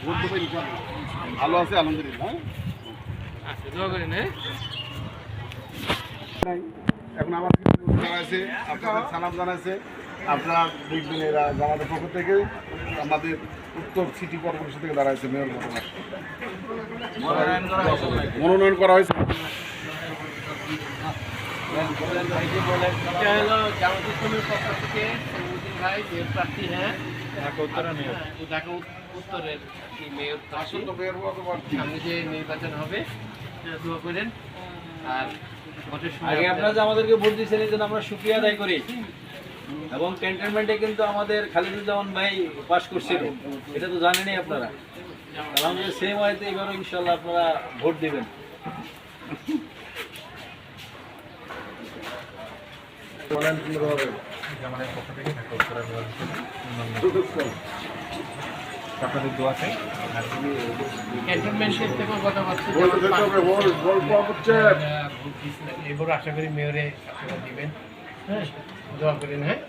Vote দেবো ইনশাআল্লাহ। ভালো আছে আলহামদুলিল্লাহ। আচ্ছা, দোয়া করেন। হ্যাঁ, এখন আমার কিছু লোক জানাইছে, আপনাদের সালাম জানাইছে। আপনারা দেখবেন এরা আমাদের পক্ষ থেকে আমাদের উত্তর সিটি কর্পোরেশন থেকে দাঁড়াইছে মেয়র মনোনয়ন করা হয়েছে। এটা হলো জামাত ইসলামের পক্ষ থেকে সৌমুদ্দিন ভাই মেয়র প্রার্থী। হ্যাঁ, ঢাকা উত্তরের মেয়র প্রার্থী। সামনে যে নির্বাচন হবে সেটা দোয়া করেন। আর ভোটের সময় আগে আপনারা যে আমাদেরকে ভোট দিয়েছেন এই জন্য আমরা শুকরিয়া আদায় করি। এবং ক্যান্টনমেন্টে কিন্তু আমাদের খালিদুজ্জামান ভাই পাস করছিল, এটা তো জানেনই আপনারা। আমাদের সেম ওয়েতে এবারও ইনশাল্লাহ আপনারা ভোট দিবেন। আপনাদের দোয়াতে ক্যান্টনমেন্টের থেকে কথা বলছি। এবার আশা করি মেয়রে আপনারা দিবেন। হ্যাঁ, দোয়া করেন। হ্যাঁ।